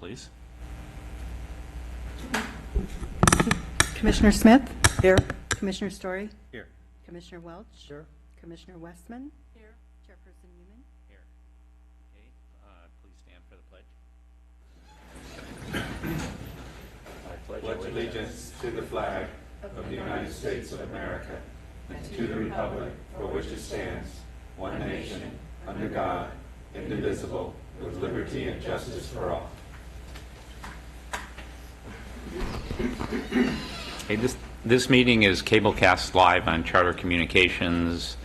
please. Commissioner Smith? Here. Commissioner Story? Here. Commissioner Welch? Sure. Commissioner Westman? Here. Chairperson Newman? Here. Okay, please stand for the pledge. Pledge allegiance to the flag of the United States of America and to the republic for which it stands, one nation, under God, indivisible, with liberty and justice for all. Okay, this meeting is cablecast live on Charter Communications,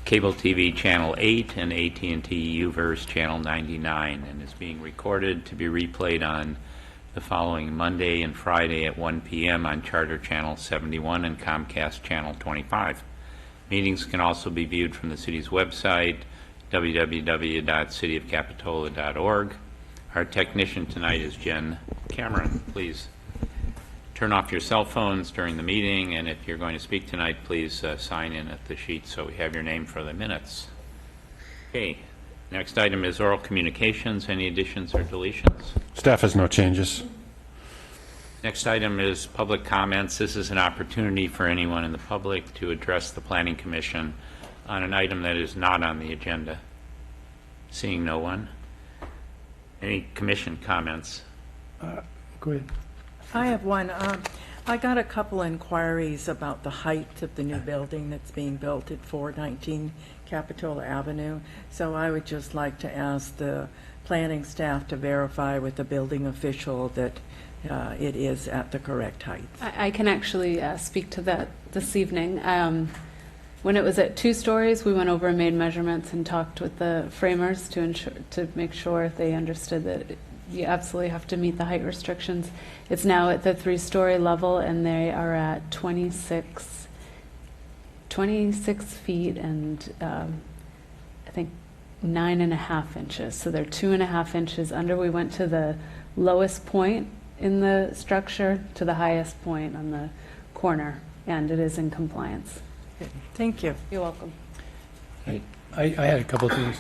Cable TV Channel 8, and AT&T UVerse Channel 99, and is being recorded to be replayed on the following Monday and Friday at 1 p.m. on Charter Channel 71 and Comcast Channel 25. Meetings can also be viewed from the city's website, www.cityofcapitola.org. Our technician tonight is Jen Cameron. Please turn off your cell phones during the meeting, and if you're going to speak tonight, please sign in at the sheet so we have your name for the minutes. Okay, next item is oral communications. Any additions or deletions? Staff has no changes. Next item is public comments. This is an opportunity for anyone in the public to address the Planning Commission on an item that is not on the agenda. Seeing no one. Any commission comments? Go ahead. I have one. I got a couple inquiries about the height of the new building that's being built at 419 Capitola Avenue. So I would just like to ask the planning staff to verify with the building official that it is at the correct height. I can actually speak to that this evening. When it was at 2 stories, we went over and made measurements and talked with the framers to make sure they understood that you absolutely have to meet the height restrictions. It's now at the 3-story level, and they are at 26 feet and I think 9.5 inches. So they're 2.5 inches under. We went to the lowest point in the structure to the highest point on the corner, and it is in compliance. Thank you. You're welcome. I had a couple of things.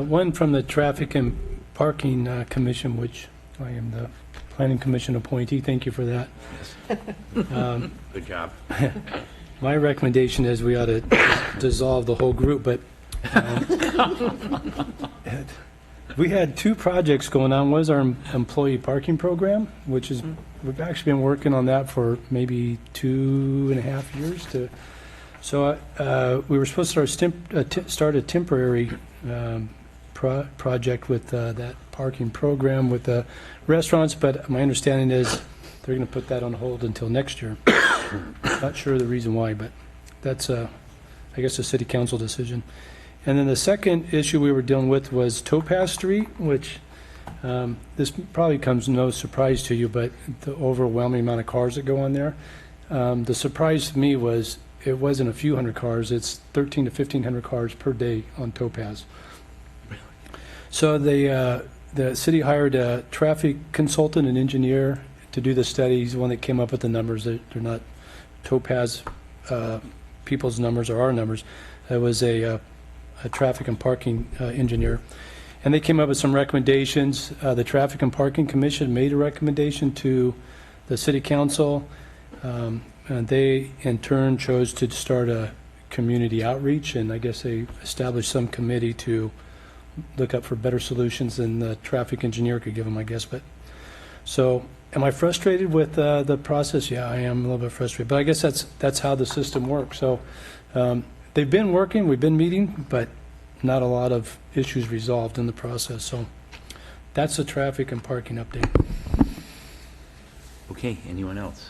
One from the Traffic and Parking Commission, which I am the Planning Commission appointee. Thank you for that. Good job. My recommendation is we ought to dissolve the whole group, but we had 2 projects going on. One was our employee parking program, which is, we've actually been working on that for maybe 2.5 years. So we were supposed to start a temporary project with that parking program with the restaurants, but my understanding is they're going to put that on hold until next year. Not sure the reason why, but that's, I guess, a city council decision. And then the second issue we were dealing with was Topaz Street, which this probably comes no surprise to you, but the overwhelming amount of cars that go on there. The surprise to me was it wasn't a few hundred cars, it's 1,300 to 1,500 cars per day on Topaz. So the city hired a traffic consultant and engineer to do the study. He's the one that came up with the numbers. They're not Topaz people's numbers or our numbers. It was a traffic and parking engineer. And they came up with some recommendations. The Traffic and Parking Commission made a recommendation to the city council. And they, in turn, chose to start a community outreach, and I guess they established some committee to look up for better solutions than the traffic engineer could give them, I guess. But so, am I frustrated with the process? Yeah, I am a little bit frustrated, but I guess that's how the system works. So they've been working, we've been meeting, but not a lot of issues resolved in the process. So that's the traffic and parking update. Okay, anyone else?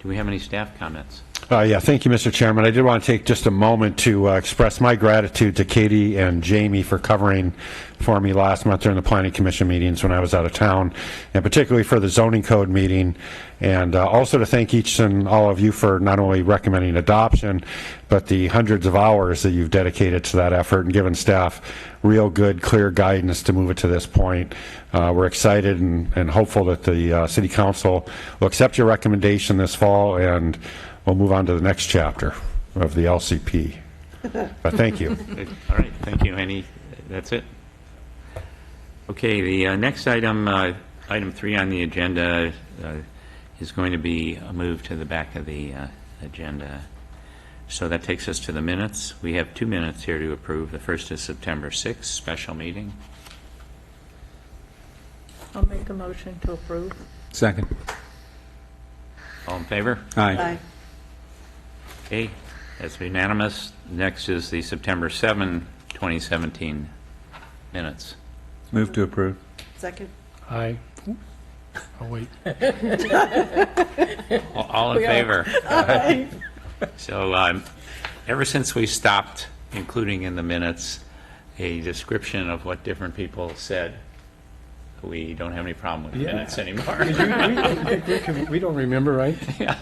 Do we have any staff comments? Yeah, thank you, Mr. Chairman. I did want to take just a moment to express my gratitude to Katie and Jamie for covering for me last month during the Planning Commission meetings when I was out of town, and particularly for the zoning code meeting, and also to thank each and all of you for not only recommending adoption, but the hundreds of hours that you've dedicated to that effort and given staff real good, clear guidance to move it to this point. We're excited and hopeful that the City Council will accept your recommendation this fall, and we'll move on to the next chapter of the LCP. But thank you. All right, thank you. That's it? Okay, the next item, Item 3 on the agenda is going to be moved to the back of the agenda. So that takes us to the minutes. We have 2 minutes here to approve. The first is September 6th, special meeting. I'll make a motion to approve. Second. All in favor? Aye. Okay, that's unanimous. Next is the September 7, 2017 minutes. Move to approve. Second. Aye. Oh, wait. All in favor? So ever since we stopped including in the minutes a description of what different people said, we don't have any problem with the Yeah. minutes anymore. We don't remember, right? Yeah.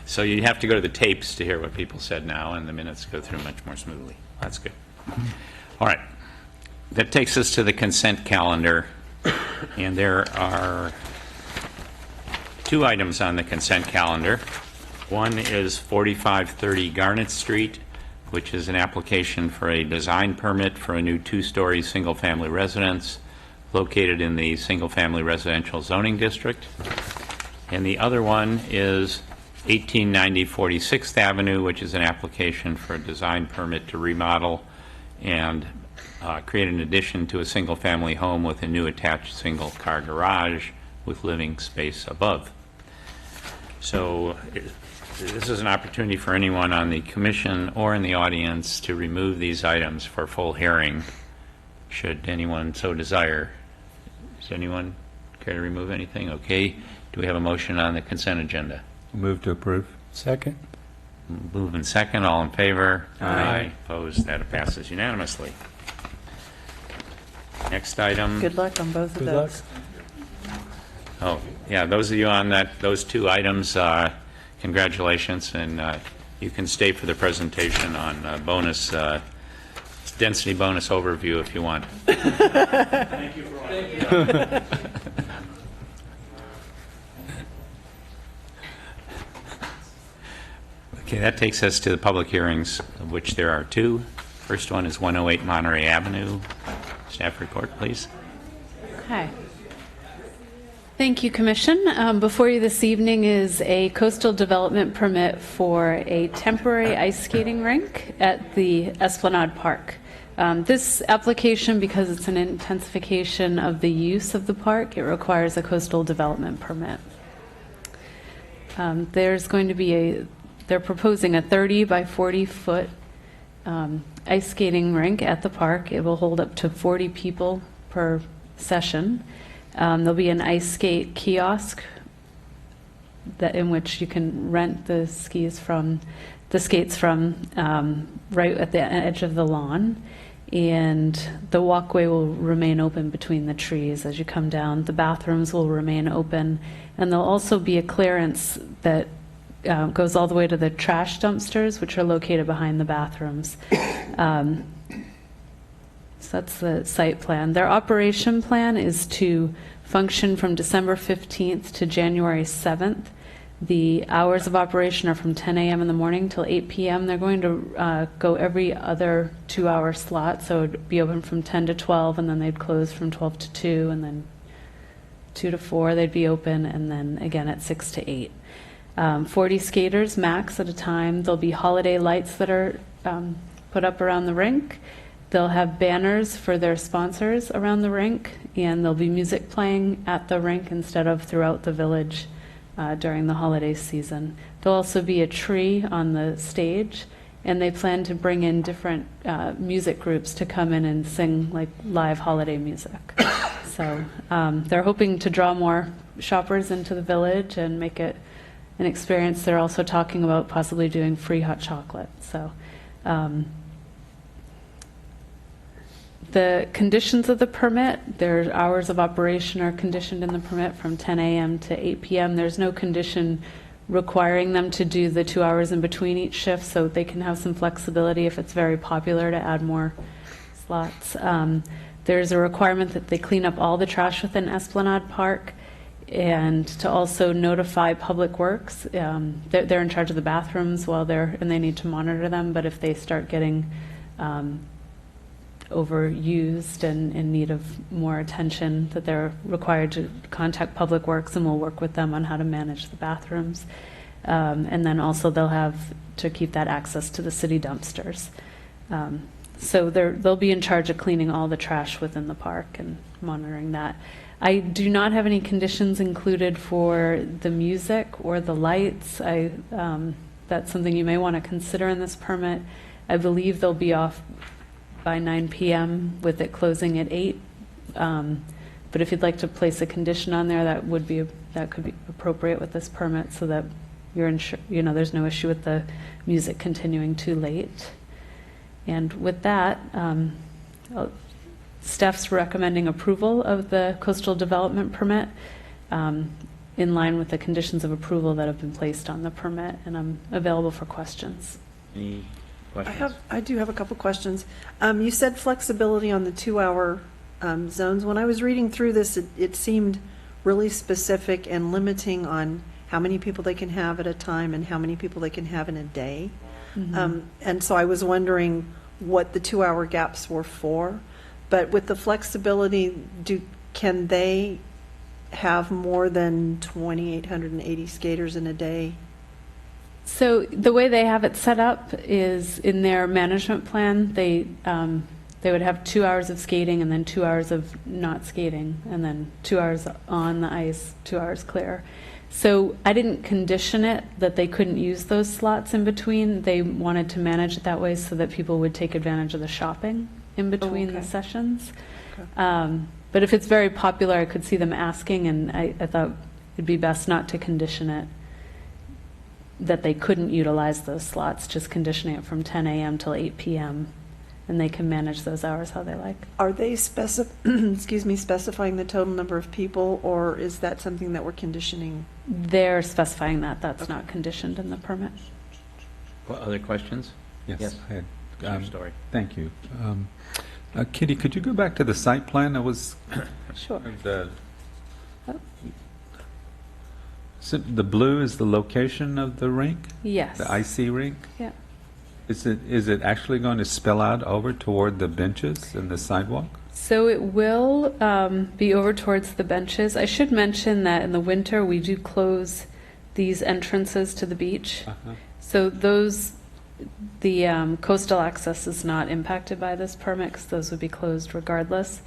So you have to go to the tapes to hear what people said now, and the minutes go through much more smoothly. That's good. All right. That takes us to the consent calendar, and there are 2 items on the consent calendar. One is 4530 Garnet Street, which is an application for a design permit for a new 2-story single-family residence located in the single-family residential zoning district. And the other one is 1890 46th Avenue, which is an application for a design permit to remodel and create an addition to a single-family home with a new attached single-car garage with living space above. So this is an opportunity for anyone on the commission or in the audience to remove these items for full hearing, should anyone so desire. Does anyone care to remove anything? Okay. Do we have a motion on the consent agenda? Move to approve. Second. Move in second. All in favor? Aye. Opposed? That passes unanimously. Next item. Good luck on both of Good luck. those. Oh, yeah, those of you on those 2 items, congratulations, and you can stay for the presentation on density bonus overview if you want. Thank you for all. Okay, that takes us to the public hearings, of which there are 2. First one is 108 Monterey Avenue. Staff report, please. Okay. Thank you, Commission. Before you this evening is a coastal development permit for a temporary ice skating rink at the Esplanade Park. This application, because it's an intensification of the use of the park, it requires a coastal development permit. There's going to be they're proposing a 30 by 40 foot ice skating rink at the park. It will hold up to 40 people per session. There'll be an ice skate kiosk in which you can rent the skates from right at the edge of the lawn, and the walkway will remain open between the trees as you come down. The bathrooms will remain open, and there'll also be a clearance that goes all the way to the trash dumpsters, which are located behind the bathrooms. So that's the site plan. Their operation plan is to function from December 15th to January 7th. The hours of operation are from 10 a.m. in the morning till 8 p.m. They're going to go every other 2-hour slot, so it would be open from 10 to 12, and then they'd close from 12 to 2, and then 2 to 4 they'd be open, and then again at 6 to 8. 40 skaters max at a time. There'll be holiday lights that are put up around the rink. They'll have banners for their sponsors around the rink, and there'll be music playing at the rink instead of throughout the village during the holiday season. There'll also be a tree on the stage, and they plan to bring in different music groups to come in and sing like live holiday music. So they're hoping to draw more shoppers into the village and make it an experience. They're also talking about possibly doing free hot chocolate. So the conditions of the permit, their hours of operation are conditioned in the permit from 10 a.m. to 8 p.m. There's no condition requiring them to do the 2 hours in between each shift, so they can have some flexibility if it's very popular to add more slots. There's a requirement that they clean up all the trash within Esplanade Park, and to also notify Public Works. They're in charge of the bathrooms while and they need to monitor them, but if they start getting overused and in need of more attention, that they're required to contact Public Works, and we'll work with them on how to manage the bathrooms. And then also they'll have to keep that access to the city dumpsters. So they'll be in charge of cleaning all the trash within the park and monitoring that. I do not have any conditions included for the music or the lights. That's something you may want to consider in this permit. I believe they'll be off by 9 p.m. with it closing at 8. But if you'd like to place a condition on there, that could be appropriate with this permit, so that there's no issue with the music continuing too late. And with that, staff's recommending approval of the coastal development permit in line with the conditions of approval that have been placed on the permit, and I'm available for questions. Any questions? I do have a couple questions. You said flexibility on the 2-hour zones. When I was reading through this, it seemed really specific and limiting on how many people they can have at a time and how many people they can have in a day. And so I was wondering what the 2-hour gaps were for. But with the flexibility, can they have more than 2,880 skaters in a day? So the way they have it set up is in their management plan, they would have 2 hours of skating and then 2 hours of not skating, and then 2 hours on the ice, 2 hours clear. So I didn't condition it that they couldn't use those slots in between. They wanted to manage it that way so that people would take advantage of the shopping in between the sessions. Okay. But if it's very popular, I could see them asking, and I thought it'd be best not to condition it that they couldn't utilize those slots, just conditioning it from 10 a.m. till 8 p.m. and they can manage those hours how they like. Are they specifying the total number of people, or is that something that we're conditioning? They're specifying that. That's not conditioned in the permit. Well, other questions? Yes. I had, Your story. thank you. Kitty, could you go back to the site plan? It was Sure. So the blue is the location of the rink, Yes. the IC rink. Yeah. Is it actually going to spill out over toward the benches and the sidewalk? So it will be over towards the benches. I should mention that in the winter we do close these entrances to the beach. So the coastal access is not impacted by this permit because those would be closed regardless.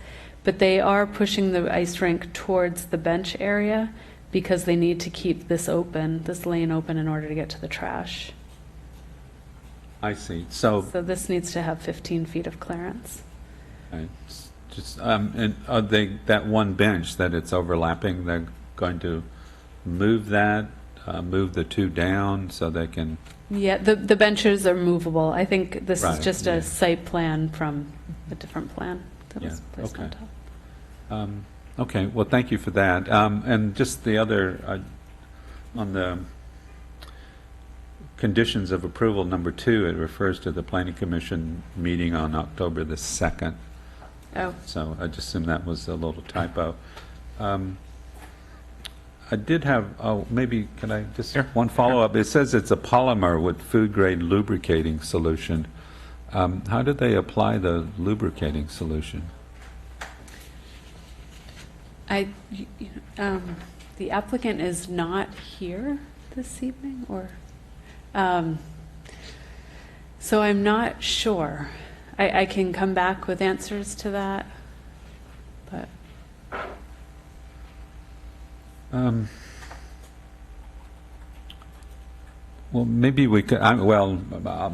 But they are pushing the ice rink towards the bench area because they need to keep this lane open in order to get to the trash. I see. So this needs to have 15 feet of clearance. it's just and are they that one bench that it's overlapping? They're going to move that, move the two down so they can. Yeah, the benches are movable. I think this Right, is just yeah. a site plan from a different plan that was Yeah, placed on okay. top. Okay, well, thank you for that. And just the other, on the conditions of approval, number 2, it refers to the Planning Commission meeting on October the 2nd. Oh, So I just assume that was a little typo. I did have, maybe, can I just, Sure. one follow-up. It says it's a polymer with food-grade lubricating solution. How did they apply the lubricating solution? the applicant is not here this evening, or, so I'm not sure. I can come back with answers to that, but. Well, maybe we could,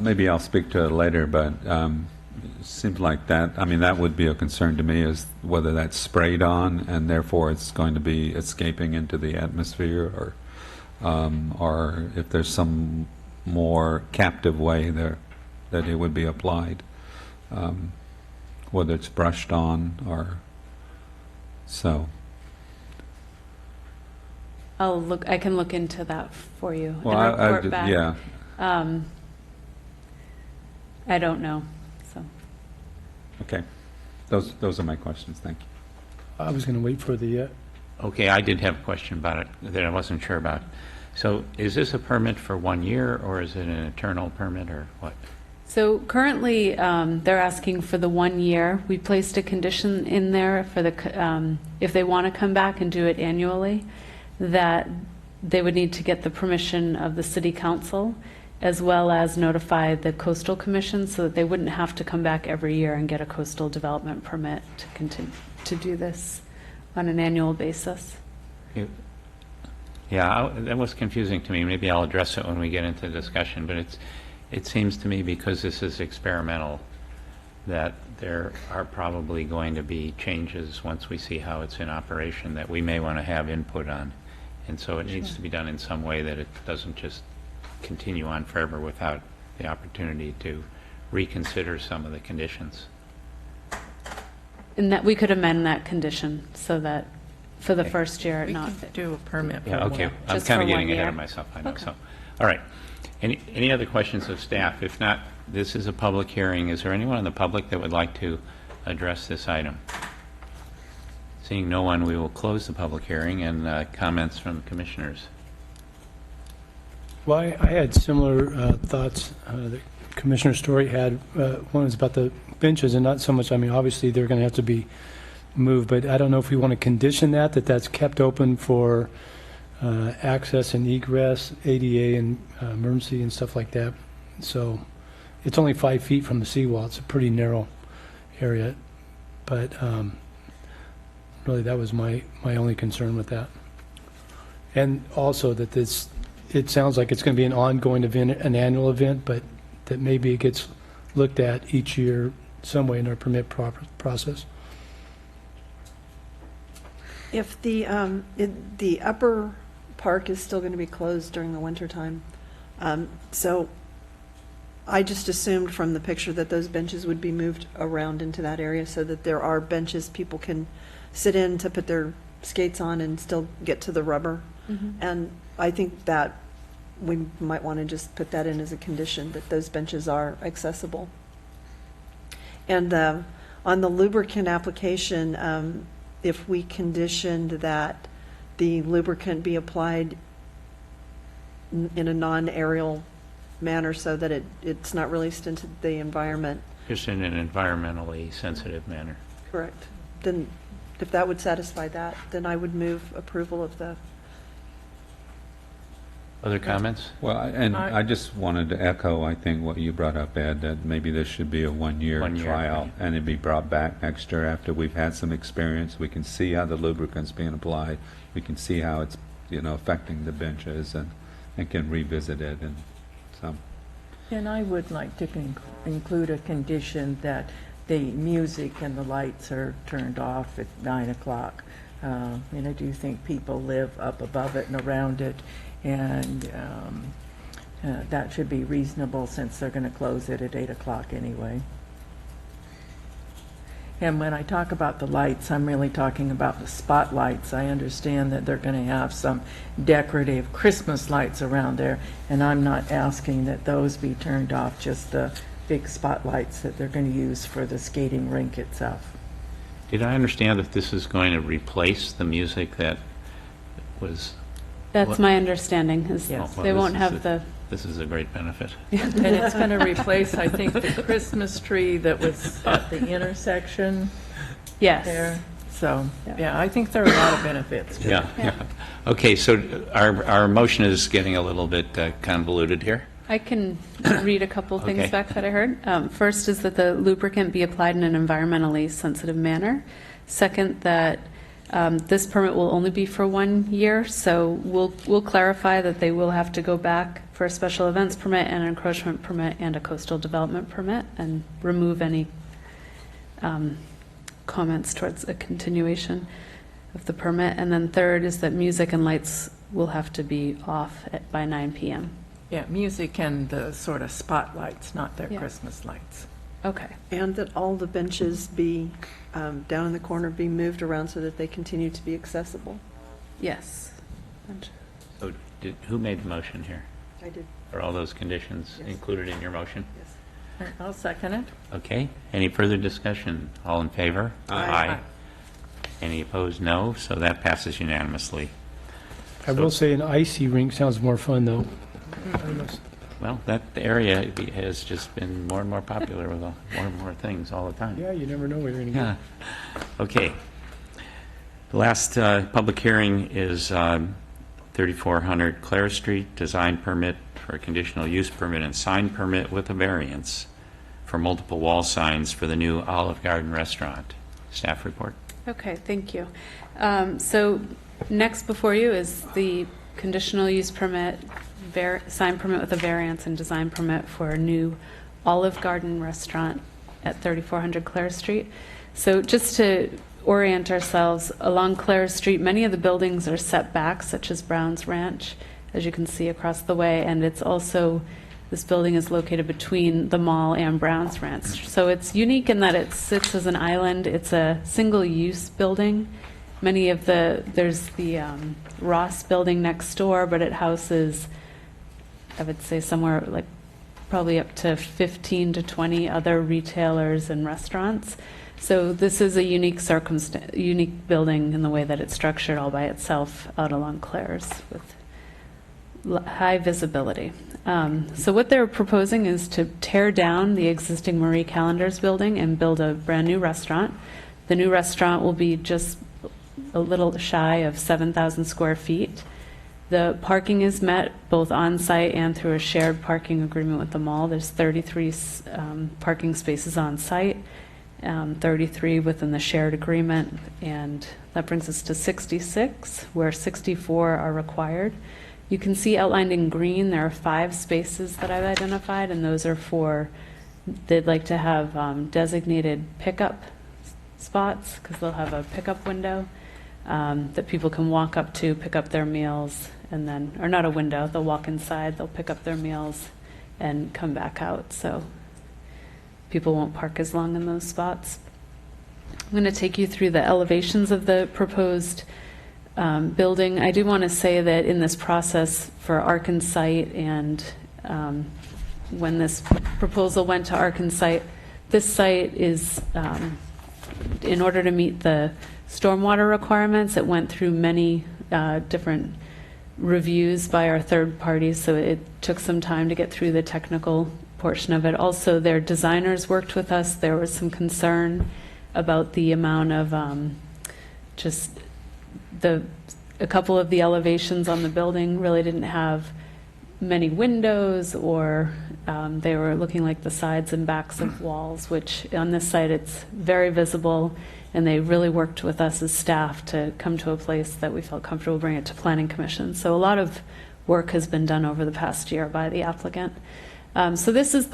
maybe I'll speak to it later, but it seems like that, I mean, that would be a concern to me, is whether that's sprayed on and therefore it's going to be escaping into the atmosphere, or if there's some more captive way there that it would be applied, whether it's brushed on or so. I can look into that for you Well, and report back. yeah. I don't know, so. Okay. Those are my questions. Thank you. I was going to wait for the, Okay, I did have a question about it that I wasn't sure about. So is this a permit for 1 year, or is it an eternal permit, or what? So currently, they're asking for the 1 year. We placed a condition in there for if they want to come back and do it annually, that they would need to get the permission of the city council, as well as notify the coastal commission, so that they wouldn't have to come back every year and get a coastal development permit to continue to do this on an annual basis. Yeah, that was confusing to me. Maybe I'll address it when we get into the discussion, but it seems to me, because this is experimental, that there are probably going to be changes once we see how it's in operation that we may want to have input on. And so it needs to be done in some way that it doesn't just continue on forever without the opportunity to reconsider some of the conditions. And that we could amend that condition so that for the first year, We not. could do a permit for Yeah, okay. one. I'm Just kind for of 1 getting ahead year. of myself, I know. Okay. So, all right. Any other questions of staff? If not, this is a public hearing. Is there anyone in the public that would like to address this item? Seeing no one, we will close the public hearing and comments from commissioners. Well, I had similar thoughts that Commissioner Story had. One is about the benches, and not so much, I mean, obviously, they're going to have to be moved, but I don't know if we want to condition that's kept open for access and egress, ADA and emergency and stuff like that. So it's only 5 feet from the seawall. It's a pretty narrow area, but really that was my only concern with that. And also that it sounds like it's going to be an ongoing event, an annual event, but that maybe it gets looked at each year some way in our permit process. If the upper park is still going to be closed during the wintertime, so I just assumed from the picture that those benches would be moved around into that area so that there are benches people can sit in to put their skates on and still get to the rubber. And I think that we might want to just put that in as a condition, that those benches are accessible. And on the lubricant application, if we conditioned that the lubricant be applied in a non-aerial manner so that it's not released into the environment. Just in an environmentally sensitive manner. Correct. Then, if that would satisfy that, then I would move approval of the. Other comments? Well, and I just wanted to echo, I think, what you brought up, Ed, that maybe this should be a 1 year 1 year, trial, right. and it'd be brought back next year after we've had some experience. We can see how the lubricant's being applied. We can see how it's, affecting the benches, and can revisit it and some. And I would like to include a condition that the music and the lights are turned off at 9 o'clock. And I do think people live up above it and around it, and that should be reasonable since they're going to close it at 8 o'clock anyway. And when I talk about the lights, I'm really talking about the spotlights. I understand that they're going to have some decorative Christmas lights around there, and I'm not asking that those be turned off, just the big spotlights that they're going to use for the skating rink itself. Did I understand that this is going to replace the music that was? That's my understanding, is Yes. Well, they this won't is have the, This is a great benefit. And it's going to replace, I think, the Christmas tree that was at the intersection yes. there. So, Yeah. yeah, I think there are a lot of benefits to it. Yeah. Okay, so our motion is getting a little bit convoluted here. I can read a couple things Okay. back that I heard. First is that the lubricant be applied in an environmentally sensitive manner. Second, that this permit will only be for 1 year, so we'll clarify that they will have to go back for a special events permit and an encroachment permit and a coastal development permit, and remove any comments towards a continuation of the permit. And then third is that music and lights will have to be off by 9 p.m. Yeah, music and the sort of spotlights, not their Yeah. Christmas lights. Okay. And that all the benches be, down in the corner, be moved around so that they continue to be accessible. Yes. So who made the motion here? I did, Are all those conditions Yes. included in your motion? yes. I'll second it. Okay, any further discussion? All in favor? Aye. Any opposed? No, so that passes unanimously. I will say an icy rink sounds more fun, though. Well, that area has just been more and more popular with more and more things all the time. Yeah, you never know where you're going to get. Yeah. Okay. The last public hearing is 3400 Clare Street, design permit for a conditional use permit and sign permit with a variance for multiple wall signs for the new Olive Garden restaurant. Staff report. Okay, thank you. So next before you is the conditional use permit, sign permit with a variance and design permit for a new Olive Garden restaurant at 3400 Clare Street. So just to orient ourselves, along Clare Street, many of the buildings are set back, such as Brown's Ranch, as you can see across the way, and it's also, this building is located between the mall and Brown's Ranch. So it's unique in that it sits as an island. It's a single-use building. There's the Ross building next door, but it houses, I would say, somewhere like probably up to 15 to 20 other retailers and restaurants. So this is a unique building in the way that it's structured all by itself out along Clare's with high visibility. So what they're proposing is to tear down the existing Marie Callender's building and build a brand new restaurant. The new restaurant will be just a little shy of 7,000 square feet. The parking is met both on-site and through a shared parking agreement with the mall. There's 33 parking spaces on-site, 33 within the shared agreement, and that brings us to 66, where 64 are required. You can see outlined in green, there are 5 spaces that I've identified, and those are for, they'd like to have designated pickup spots, because they'll have a pickup window that people can walk up to, pick up their meals, and then, or not a window, they'll walk inside, they'll pick up their meals, and come back out. So people won't park as long in those spots. I'm going to take you through the elevations of the proposed building. I do want to say that in this process for Arkansite and when this proposal went to Arkansite, this site is, in order to meet the stormwater requirements, it went through many different reviews by our third parties, so it took some time to get through the technical portion of it. Also, their designers worked with us. There was some concern about the amount of a couple of the elevations on the building really didn't have many windows, or they were looking like the sides and backs of walls, which on this site it's very visible, and they really worked with us as staff to come to a place that we felt comfortable bringing it to Planning Commission. So a lot of work has been done over the past year by the applicant. So this is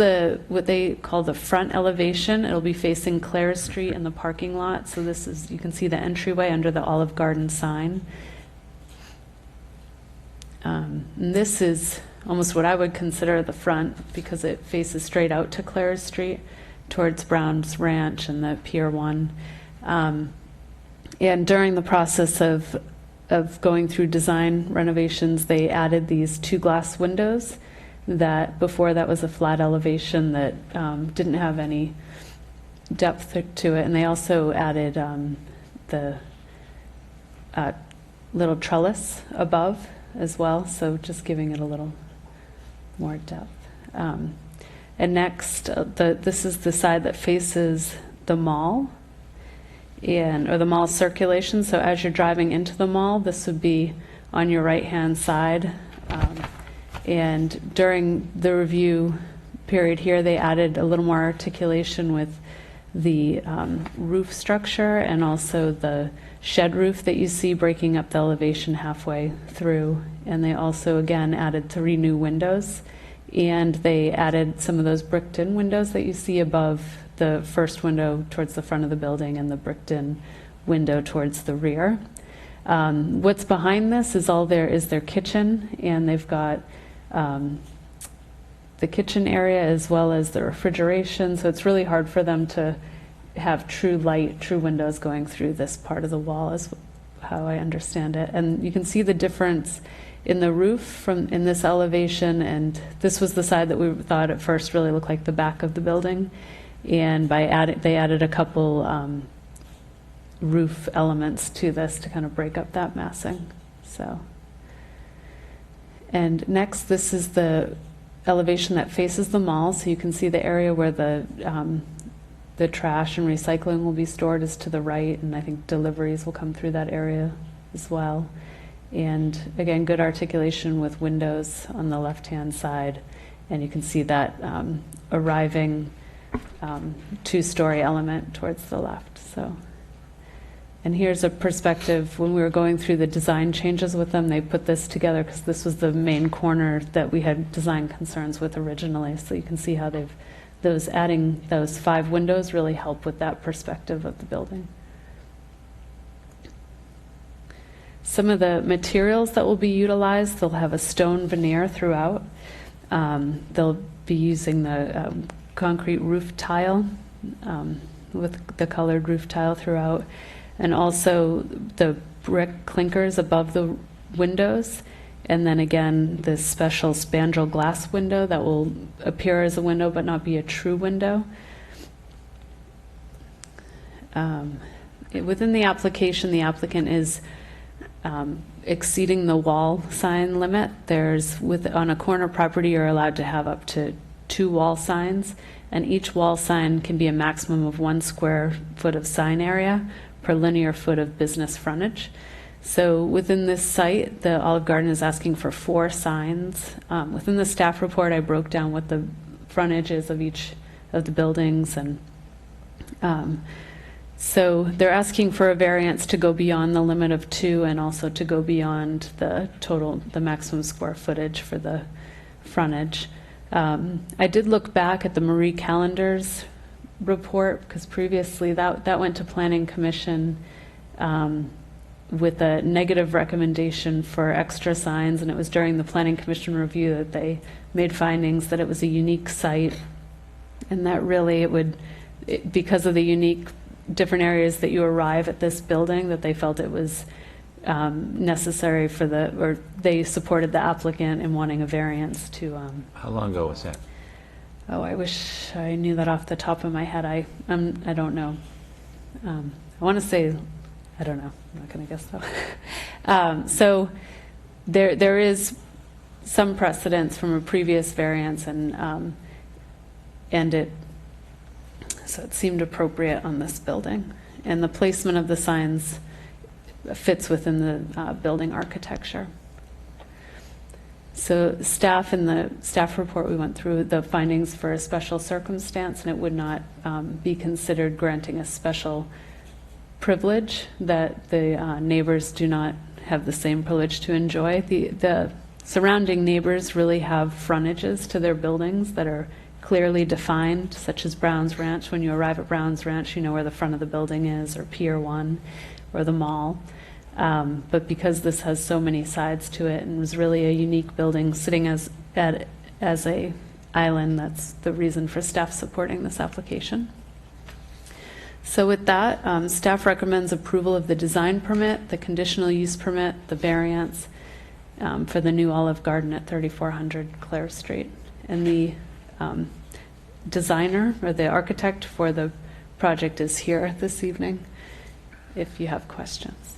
what they call the front elevation. It'll be facing Clare Street and the parking lot. So this is, you can see the entryway under the Olive Garden sign. And this is almost what I would consider the front, because it faces straight out to Clare Street towards Brown's Ranch and the Pier 1. And during the process of going through design renovations, they added these 2 glass windows that before that was a flat elevation that didn't have any depth to it. And they also added the little trellis above as well, so just giving it a little more depth. And next, this is the side that faces the mall, or the mall circulation. So as you're driving into the mall, this would be on your right-hand side. And during the review period here, they added a little more articulation with the roof structure and also the shed roof that you see breaking up the elevation halfway through. And they also, again, added 3 new windows. And they added some of those bricked-in windows that you see above the first window towards the front of the building and the bricked-in window towards the rear. What's behind this is their kitchen, and they've got the kitchen area as well as the refrigeration, so it's really hard for them to have true light, true windows going through this part of the wall, is how I understand it. And you can see the difference in the roof in this elevation, and this was the side that we thought at first really looked like the back of the building, and they added a couple roof elements to this to kind of break up that massing. So, and next, this is the elevation that faces the mall, so you can see the area where the trash and recycling will be stored is to the right, and I think deliveries will come through that area as well. And again, good articulation with windows on the left-hand side, and you can see that arriving two-story element towards the left. So, and here's a perspective. When we were going through the design changes with them, they put this together because this was the main corner that we had design concerns with originally. So you can see how adding those 5 windows really help with that perspective of the building. Some of the materials that will be utilized, they'll have a stone veneer throughout. They'll be using the concrete roof tile with the colored roof tile throughout, and also the brick clinkers above the windows, and then again this special spandrel glass window that will appear as a window but not be a true window. Within the application, the applicant is exceeding the wall sign limit. On a corner property, you're allowed to have up to 2 wall signs, and each wall sign can be a maximum of 1 square foot of sign area per linear foot of business frontage. So within this site, the Olive Garden is asking for 4 signs. Within the staff report, I broke down what the frontage is of each of the buildings, and so they're asking for a variance to go beyond the limit of 2 and also to go beyond the maximum square footage for the frontage. I did look back at the Marie Callender's report because previously that went to Planning Commission with a negative recommendation for extra signs, and it was during the Planning Commission review that they made findings that it was a unique site, and that really because of the unique different areas that you arrive at this building, that they felt it was necessary or they supported the applicant in wanting a variance to. How long ago was that? Oh, I wish I knew that off the top of my head. I don't know. I want to say, I don't know. I'm not going to guess though. So there is some precedence from a previous variance, and so it seemed appropriate on this building. And the placement of the signs fits within the building architecture. So staff, in the staff report, we went through the findings for a special circumstance, and it would not be considered granting a special privilege that the neighbors do not have the same privilege to enjoy. The surrounding neighbors really have frontages to their buildings that are clearly defined, such as Brown's Ranch. When you arrive at Brown's Ranch, you know where the front of the building is, or Pier 1, or the mall. But because this has so many sides to it and was really a unique building sitting as a island, that's the reason for staff supporting this application. So with that, staff recommends approval of the design permit, the conditional use permit, the variance for the new Olive Garden at 3400 Clare Street. And the designer or the architect for the project is here this evening if you have questions.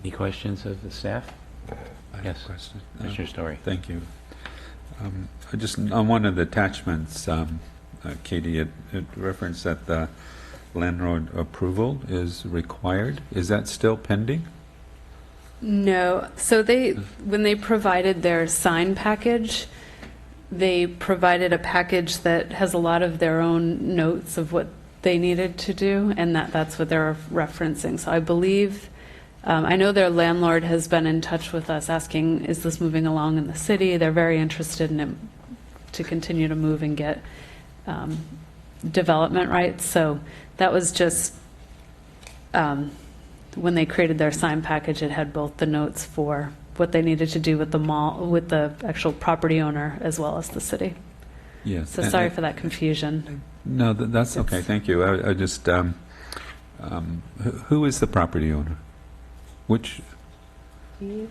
Any questions of the staff? I have Yes. a question. Mr. Story. Thank you. I just on one of the attachments, Katie, it referenced that the landlord approval is required. Is that still pending? No. So when they provided their sign package, they provided a package that has a lot of their own notes of what they needed to do, and that's what they're referencing. So I believe, I know their landlord has been in touch with us asking, is this moving along in the city? They're very interested in it to continue to move and get development rights. So that was just, when they created their sign package, it had both the notes for what they needed to do with the mall, with the actual property owner, as well as the city. Yes. So sorry for that confusion. No, that's okay. Thank you. I just, who is the property owner? Which? I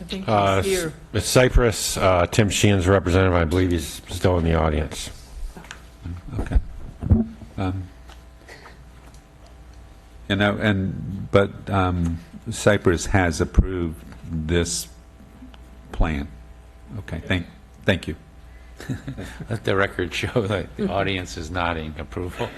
think he's here. It's Cypress. Tim Sheehan's representative. I believe he's still in the audience. Okay. But Cypress has approved this plan. Okay. Thank you. Let the record show that the audience is nodding approval.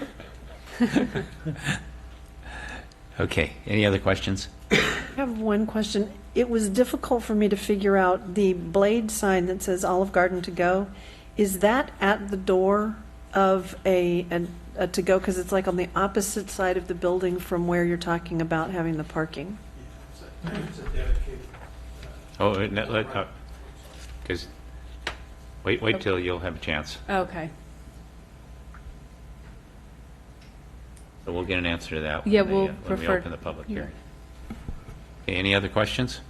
Okay, any other questions? I have one question. It was difficult for me to figure out the blade sign that says Olive Garden to go. Is that at the door of a to go? Because it's like on the opposite side of the building from where you're talking about having the parking. It's a dedicated. Oh, because, wait till you'll have a chance. Okay. So we'll get an answer to that Yeah, when we'll when we prefer- open the public hearing. Okay, any other questions?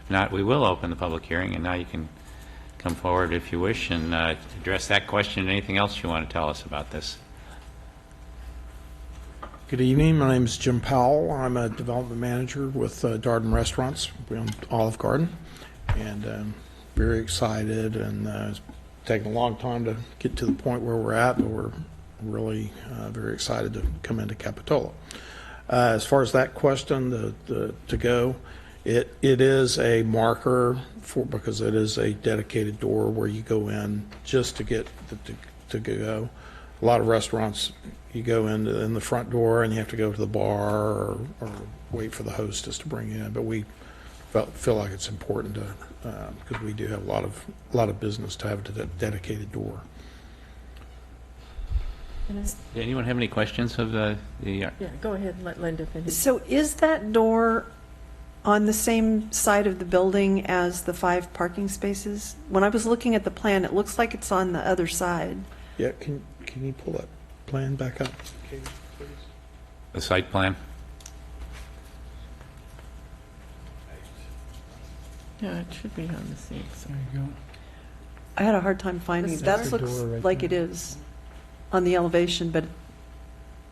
If not, we will open the public hearing, and now you can come forward if you wish and address that question and anything else you want to tell us about this. Good evening. My name is Jim Powell. I'm a development manager with Darden Restaurants. We own Olive Garden, and very excited. And it's taken a long time to get to the point where we're at, but we're really very excited to come into Capitola. As far as that question, the to go, it is a marker because it is a dedicated door where you go in just to get to go. A lot of restaurants, you go in the front door and you have to go to the bar or wait for the hostess to bring you in. But we feel like it's important to because we do have a lot of business to have a dedicated door. Does anyone have any questions of the Yeah, go ahead and let Linda finish. So is that door on the same side of the building as the 5 parking spaces? When I was looking at the plan, it looks like it's on the other side. Yeah, can you pull that plan back up, Katie, please? the site plan? Yeah, it should be on the same side. There you go. I had a hard time finding it. That That's the looks door right like there. it is on the elevation, but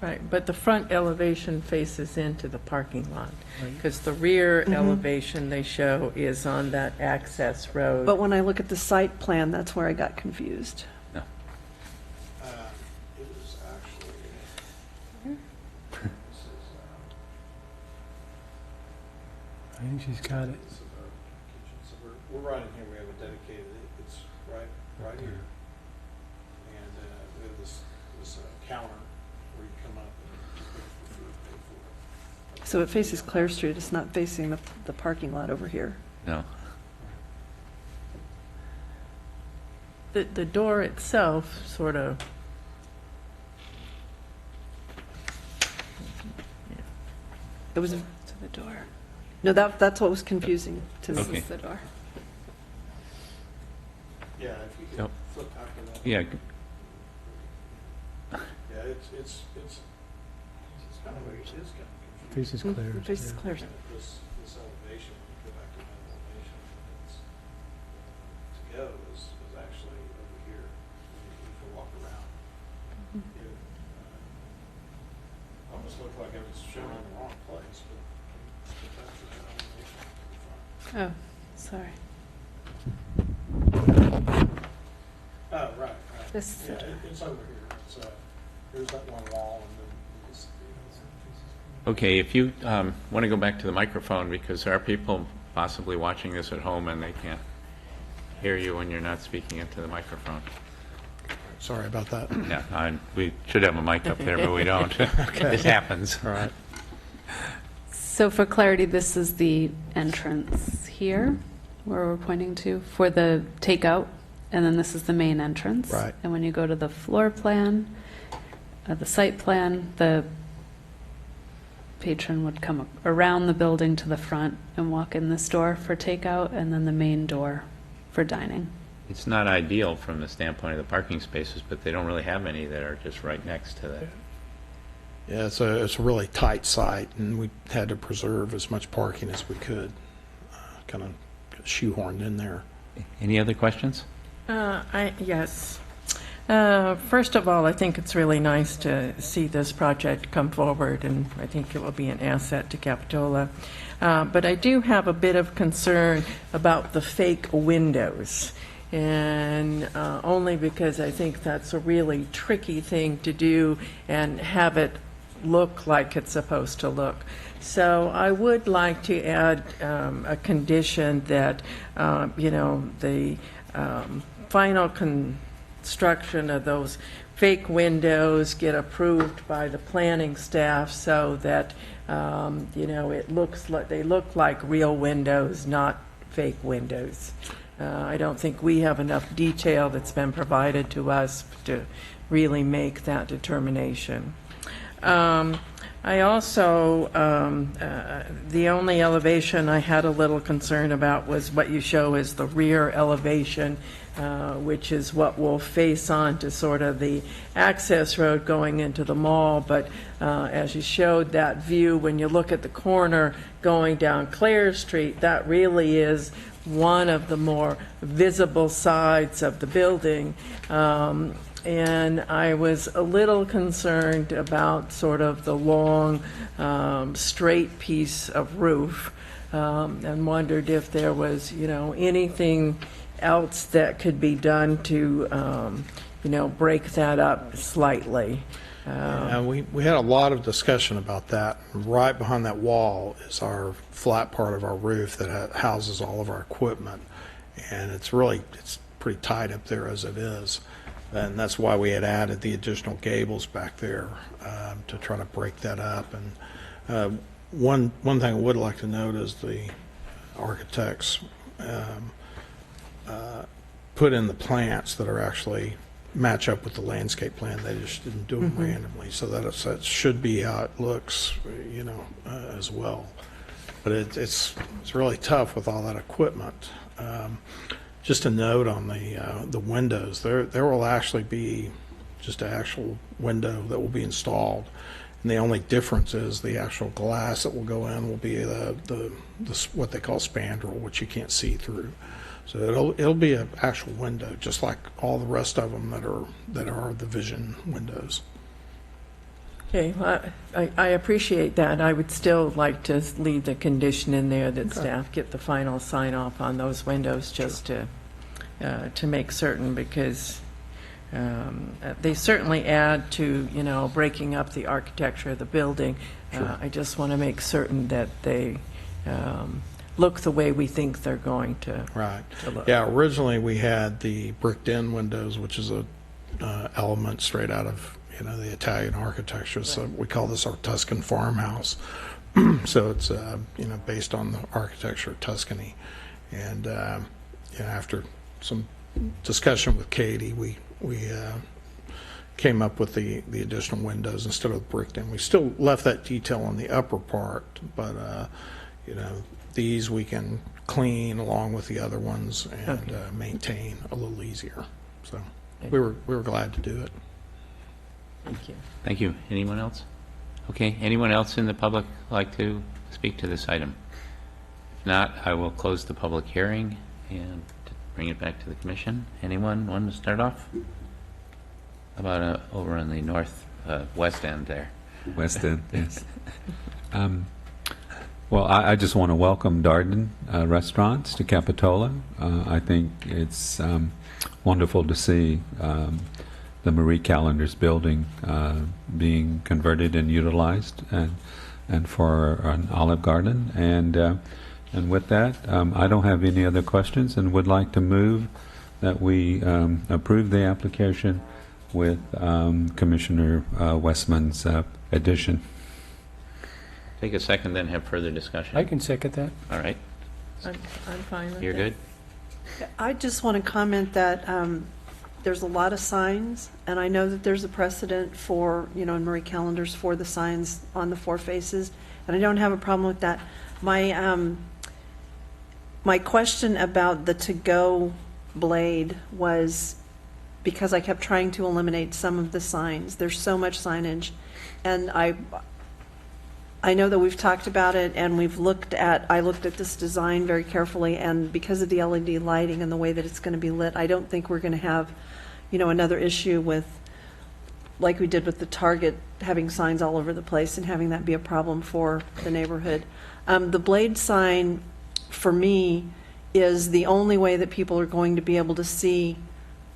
Right, but the front elevation faces into the parking lot, Right. because the rear elevation they show is on that access road. but when I look at the site plan, that's where I got confused. No. It was actually. I think she's got it. So we're right in here. We have a dedicated. It's right here, and we have this counter where you come up and pay for food, pay for it. So it faces Clare Street. It's not facing the parking lot over here. No. The door itself sort of, It was, To the door. no, that's what was confusing to me. This Okay. is the door. Yeah, if you could Yep. flip after that. Yeah, Yeah, it's kind of it is kind of confusing. Faces Claire's. It faces yeah. Clare. This elevation, when you go back to that elevation, it's, to go is actually over here. You can walk around. It almost looked like I was showing in the wrong place, but that's the elevation in the front. Oh, sorry. Oh, right. This- Yeah, it's over here. It's, here's that one wall and then this. okay, if you want to go back to the microphone, because there are people possibly watching this at home and they can't hear you when you're not speaking into the microphone. Sorry about that. Yeah, we should have a mic up there, but we don't. It happens. All right. So for clarity, this is the entrance here, where we're pointing to, for the takeout, and then this is the main entrance. Right. And when you go to the floor plan, the site plan, the patron would come around the building to the front and walk in this door for takeout, and then the main door for dining. It's not ideal from the standpoint of the parking spaces, but they don't really have any that are just right next to the, Yeah, it's a really tight site, and we had to preserve as much parking as we could, kind of shoehorned in there. any other questions? Yes. First of all, I think it's really nice to see this project come forward, and I think it will be an asset to Capitola. But I do have a bit of concern about the fake windows, and only because I think that's a really tricky thing to do and have it look like it's supposed to look. So I would like to add a condition that, the final construction of those fake windows get approved by the planning staff so that, it looks like, they look like real windows, not fake windows. I don't think we have enough detail that's been provided to us to really make that determination. I also, the only elevation I had a little concern about was what you show as the rear elevation, which is what will face on to sort of the access road going into the mall. But as you showed that view, when you look at the corner going down Clare Street, that really is one of the more visible sides of the building. And I was a little concerned about sort of the long, straight piece of roof, and wondered if there was, anything else that could be done to, break that up slightly. And we had a lot of discussion about that. Right behind that wall is our flat part of our roof that houses all of our equipment. And it's pretty tight up there as it is. And that's why we had added the additional gables back there to try to break that up. And one thing I would like to note is the architects put in the plants that are actually match up with the landscape plan. They just didn't do them randomly. So that should be how it looks, as well. But it's really tough with all that equipment. Just a note on the windows. There will actually be just an actual window that will be installed, and the only difference is the actual glass that will go in will be the what they call spandrel, which you can't see through. So it'll be an actual window, just like all the rest of them that are the vision windows. Okay, well, I appreciate that. I would still like to leave the condition in there that staff get the final sign off on those windows, just to make certain, because they certainly add to, breaking up the architecture of the building. Sure. I just want to make certain that they look the way we think they're going to. Right. To look. Yeah, originally we had the bricked-in windows, which is a element straight out of the Italian architecture. Right. So we call this our Tuscan Farmhouse. So it's based on the architecture of Tuscany, and after some discussion with Katie, we came up with the additional windows instead of bricked in. We still left that detail on the upper part, but these we can clean along with the other ones and maintain a little easier. So we were glad to do it. Thank you. Thank you. Anyone else? Okay, anyone else in the public like to speak to this item? If not, I will close the public hearing and bring it back to the commission. Anyone want to start off? How about over on the north west end there? West End, yes. Well, I just want to welcome Darden Restaurants to Capitola. I think it's wonderful to see the Marie Callender's building being converted and utilized, and for an Olive Garden. And with that, I don't have any other questions, and would like to move that we approve the application with Commissioner Westman's addition. Take a second, then have further discussion. I can second that. All right. I'm fine with You're it. good? I just want to comment that there's a lot of signs, and I know that there's a precedent for, in Marie Callender's for the signs on the four faces, and I don't have a problem with that. My question about the to-go blade was because I kept trying to eliminate some of the signs. There's so much signage, and I know that we've talked about it, and I looked at this design very carefully, and because of the LED lighting and the way that it's going to be lit, I don't think we're going to have, another issue with, like we did with the Target, having signs all over the place and having that be a problem for the neighborhood. The blade sign, for me, is the only way that people are going to be able to see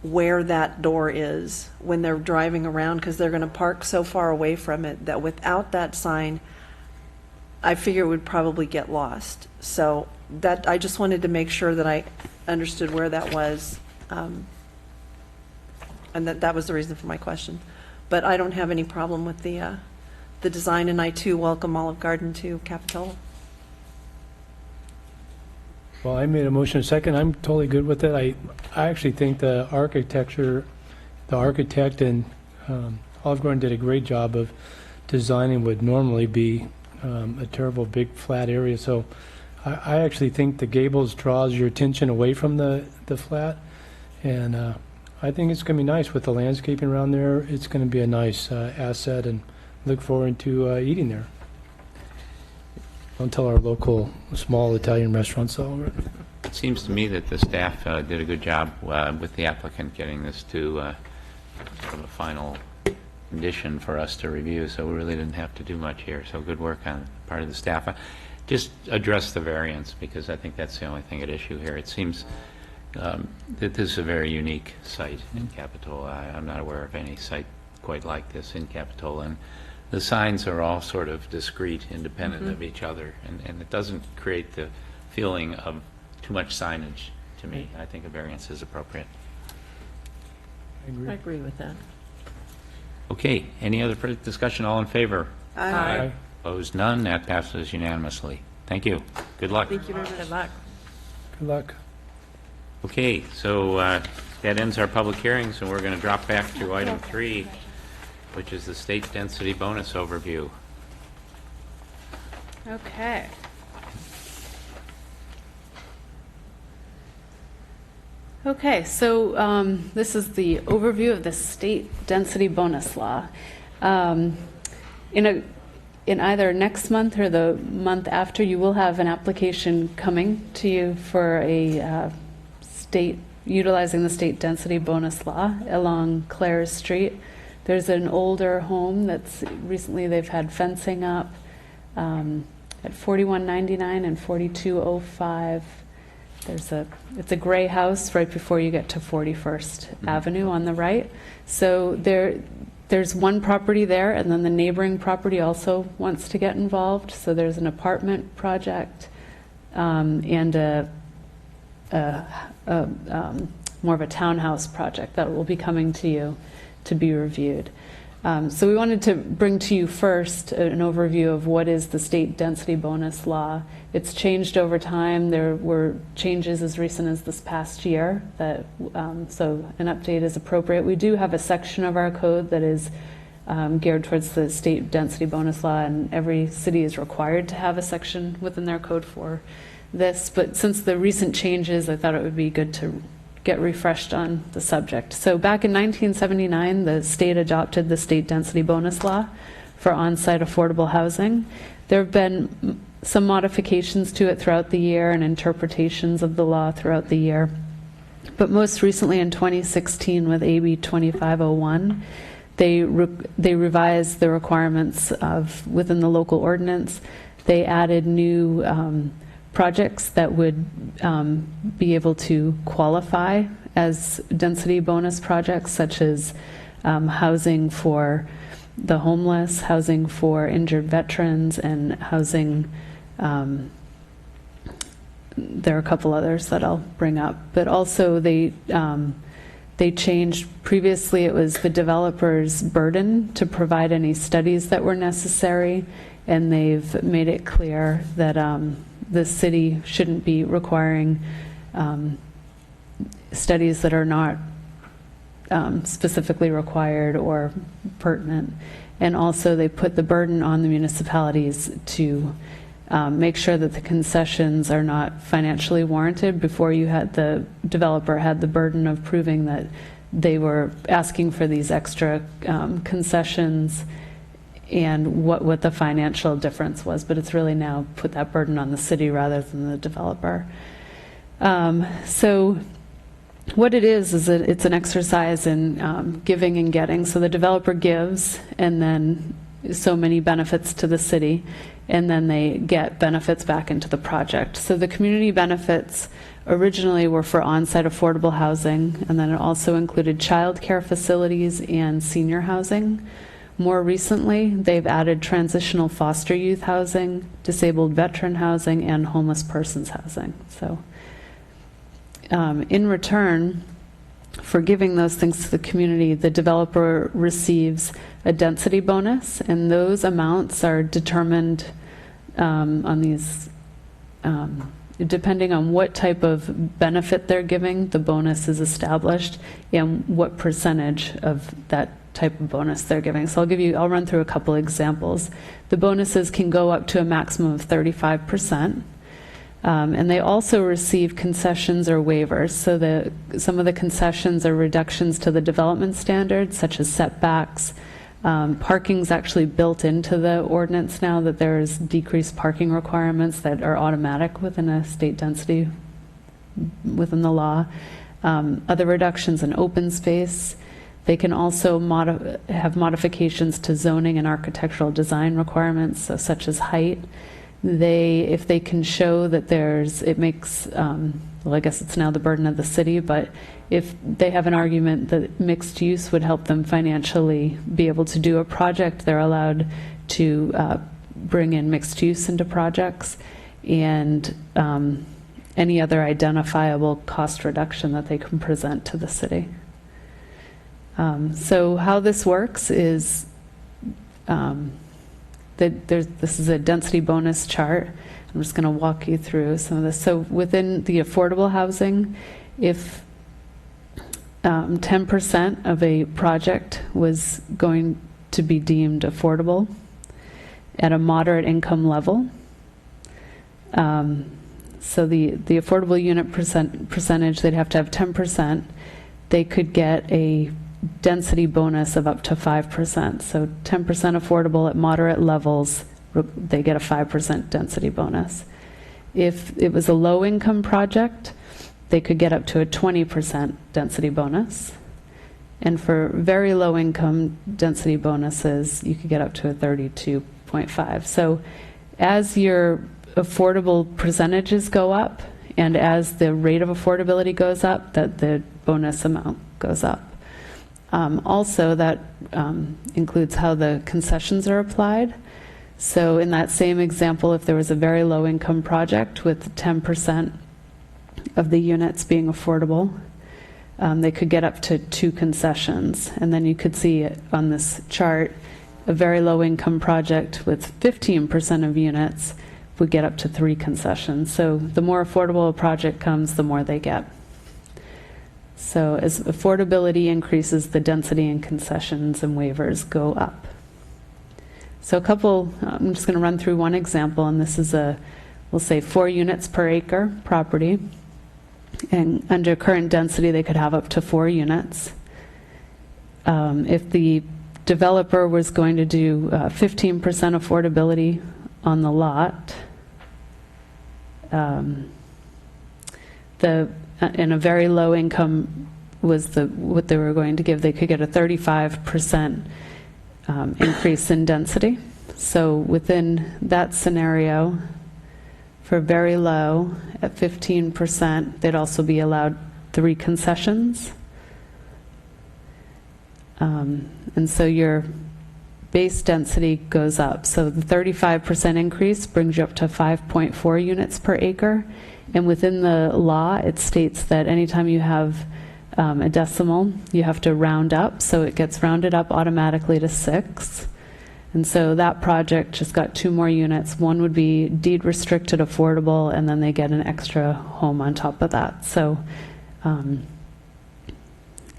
where that door is when they're driving around, because they're going to park so far away from it that without that sign, I figure it would probably get lost. So that I just wanted to make sure that I understood where that was And that was the reason for my question. But I don't have any problem with the design, and I too welcome Olive Garden to Capitola. Well, I made a motion a second. I'm totally good with it. I actually think the architect and Olive Garden did a great job of designing what would normally be a terrible big flat area. So I actually think the gables draws your attention away from the flat. And I think it's going to be nice with the landscaping around there. It's going to be a nice asset, and look forward to eating there. Don't tell our local small Italian restaurants all over it. It seems to me that the staff did a good job with the applicant getting this to sort of a final condition for us to review, so we really didn't have to do much here. So good work on the part of the staff. Just address the variance, because I think that's the only thing at issue here. It seems that this is a very unique site in Capitola. I'm not aware of any site quite like this in Capitola, and the signs are all sort of discrete, independent of each other, and it doesn't create the feeling of too much signage to me. I think a variance is appropriate. I agree with that. Okay, any other further discussion? All in favor? Aye. Opposed? None. That passes unanimously. Thank you. Good luck. Thank you very much. Good luck. Good luck. Okay, so that ends our public hearings, and we're going to drop back to item 3, which is the state density bonus overview. Okay. Okay, so this is the overview of the state density bonus law. In either next month or the month after, you will have an application coming to you for a utilizing the state density bonus law along Clares Street. There's an older home that's recently they've had fencing up at 4199 and 4205. It's a gray house right before you get to 41st Avenue on the right. So there's one property there, and then the neighboring property also wants to get involved. So there's an apartment project and more of a townhouse project that will be coming to you to be reviewed. So we wanted to bring to you first an overview of what is the state density bonus law. It's changed over time. There were changes as recent as this past year, so an update is appropriate. We do have a section of our code that is geared towards the state density bonus law, and every city is required to have a section within their code for this. But since the recent changes, I thought it would be good to get refreshed on the subject. So back in 1979, the state adopted the state density bonus law for on-site affordable housing. There have been some modifications to it throughout the year and interpretations of the law throughout the year. But most recently in 2016 with AB 2501, they revised the requirements within the local ordinance. They added new projects that would be able to qualify as density bonus projects, such as housing for the homeless, housing for injured veterans, and housing, there are a couple others that I'll bring up. But also they changed, previously it was the developer's burden to provide any studies that were necessary, and they've made it clear that the city shouldn't be requiring studies that are not specifically required or pertinent. And also they put the burden on the municipalities to make sure that the concessions are not financially warranted. Before, the developer had the burden of proving that they were asking for these extra concessions and what the financial difference was, but it's really now put that burden on the city rather than the developer. So what it is that it's an exercise in giving and getting. So the developer gives, and then so many benefits to the city, and then they get benefits back into the project. So the community benefits originally were for on-site affordable housing, and then it also included child care facilities and senior housing. More recently, they've added transitional foster youth housing, disabled veteran housing, and homeless persons housing. So in return, for giving those things to the community, the developer receives a density bonus, and those amounts are determined on these, depending on what type of benefit they're giving, the bonus is established, and what percentage of that type of bonus they're giving. So I'll run through a couple examples. The bonuses can go up to a maximum of 35%. And they also receive concessions or waivers. So some of the concessions are reductions to the development standards, such as setbacks. Parking's actually built into the ordinance now, that there's decreased parking requirements that are automatic within a state density within the law. Other reductions in open space. They can also have modifications to zoning and architectural design requirements, so such as height. If they can show that it makes, well, I guess it's now the burden of the city, but if they have an argument that mixed use would help them financially be able to do a project, they're allowed to bring in mixed use into projects, and any other identifiable cost reduction that they can present to the city. So how this works is, this is a density bonus chart. I'm just going to walk you through some of this. So within the affordable housing, if 10% of a project was going to be deemed affordable at a moderate income level, so the affordable unit percentage, they'd have to have 10%. They could get a density bonus of up to 5%. So 10% affordable at moderate levels, they get a 5% density bonus. If it was a low income project, they could get up to a 20% density bonus. And for very low income density bonuses, you could get up to a 32.5. So as your affordable percentages go up, and as the rate of affordability goes up, that the bonus amount goes up. Also, that includes how the concessions are applied. So in that same example, if there was a very low income project with 10% of the units being affordable, they could get up to 2 concessions. And then you could see on this chart, a very low income project with 15% of units would get up to 3 concessions. So the more affordable a project comes, the more they get. So as affordability increases, the density and concessions and waivers go up. So I'm just going to run through one example, and this is we'll say 4 units per acre property. And under current density, they could have up to 4 units. If the developer was going to do 15% affordability on the lot, in a very low income was what they were going to give, they could get a 35% increase in density. So within that scenario, for very low, at 15%, they'd also be allowed 3 concessions. And so your base density goes up. So the 35% increase brings you up to 5.4 units per acre. And within the law, it states that anytime you have a decimal, you have to round up. So it gets rounded up automatically to 6. And so that project just got 2 more units. One would be deed restricted affordable, and then they get an extra home on top of that. So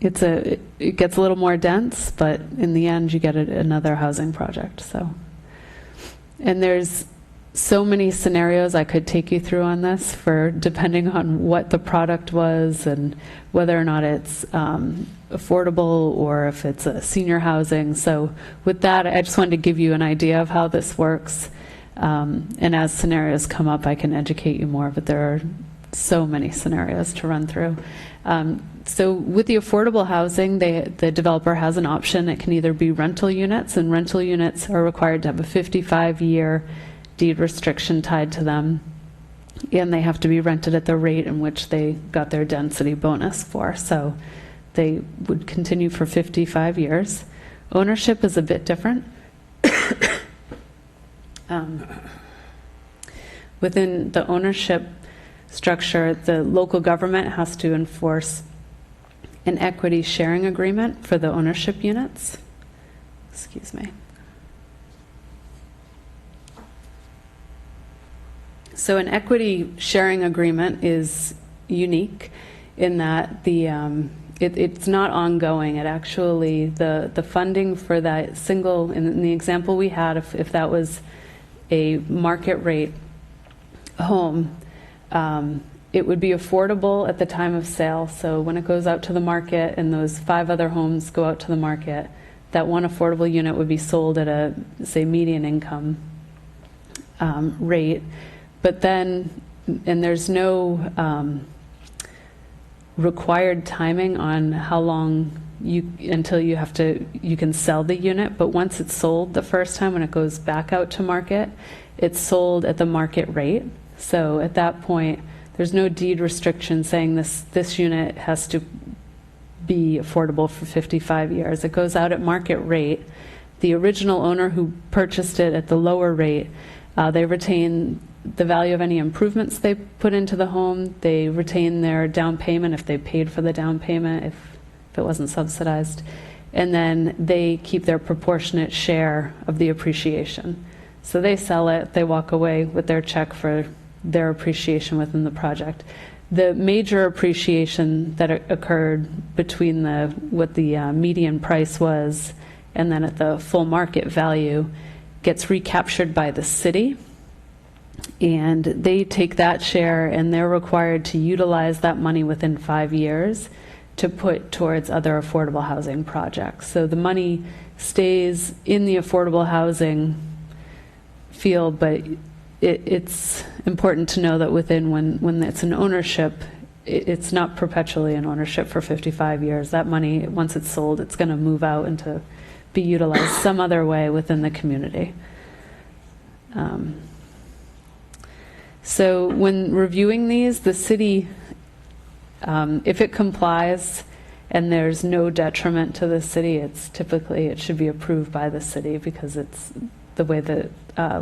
it gets a little more dense, but in the end, you get another housing project. So, and there's so many scenarios I could take you through on this, for depending on what the product was and whether or not it's affordable or if it's a senior housing. So with that, I just wanted to give you an idea of how this works. And as scenarios come up, I can educate you more, but there are so many scenarios to run through. So with the affordable housing, the developer has an option. It can either be rental units, and rental units are required to have a 55-year deed restriction tied to them, and they have to be rented at the rate in which they got their density bonus for. So they would continue for 55 years. Ownership is a bit different. Within the ownership structure, the local government has to enforce an equity sharing agreement for the ownership units. Excuse me. So an equity sharing agreement is unique in that it's not ongoing. It actually, the funding for that single, in the example we had, if that was a market rate home, it would be affordable at the time of sale. So when it goes out to the market and those 5 other homes go out to the market, that one affordable unit would be sold at a, say, median income rate. But then, and there's no required timing on how long until you can sell the unit. But once it's sold the first time, when it goes back out to market, it's sold at the market rate. So at that point, there's no deed restriction saying this unit has to be affordable for 55 years. It goes out at market rate. The original owner who purchased it at the lower rate, they retain the value of any improvements they put into the home. They retain their down payment if they paid for the down payment, if it wasn't subsidized. And then they keep their proportionate share of the appreciation. So they sell it, they walk away with their check for their appreciation within the project. The major appreciation that occurred between what the median price was and then at the full market value gets recaptured by the city. And they take that share and they're required to utilize that money within 5 years to put towards other affordable housing projects. So the money stays in the affordable housing field, but it's important to know that when it's an ownership, it's not perpetually an ownership for 55 years. That money, once it's sold, it's going to move out and to be utilized some other way within the community. So when reviewing these, the city, if it complies and there's no detriment to the city, it should be approved by the city because it's the way that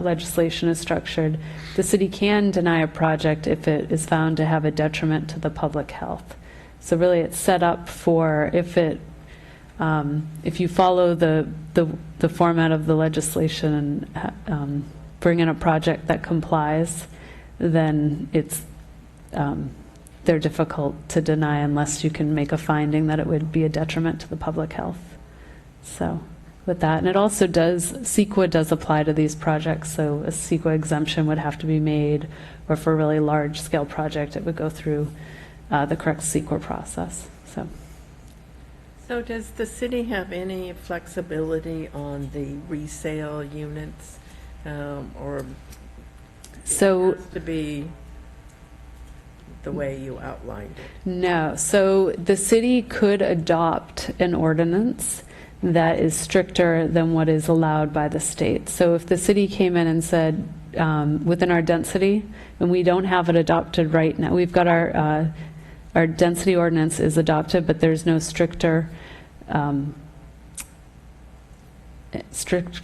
legislation is structured. The city can deny a project if it is found to have a detriment to the public health. So really it's set up for if you follow the format of the legislation and bring in a project that complies, then they're difficult to deny unless you can make a finding that it would be a detriment to the public health. So with that, and it also CEQA does apply to these projects, so a CEQA exemption would have to be made, or for a really large scale project, it would go through the correct CEQA process. So does the city have any flexibility on the resale units, or so it has to be the way you outlined it? No. So the city could adopt an ordinance that is stricter than what is allowed by the state. So if the city came in and said, within our density, and we don't have it adopted right now, we've got our density ordinance is adopted, but there's no stricter